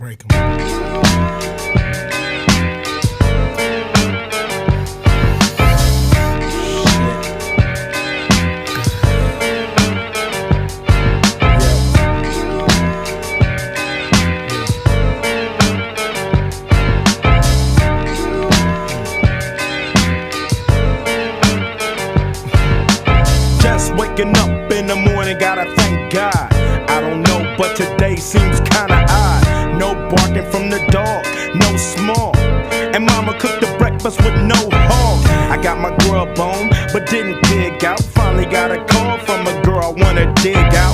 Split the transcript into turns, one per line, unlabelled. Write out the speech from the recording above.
Break 'em.
Just waking up in the morning, gotta thank God. I don't know, but today seems kinda odd. No barking from the dog, no small. And mama cooked the breakfast with no hog. I got my grub on, but didn't dig out. Finally got a call from a girl I wanna dig out.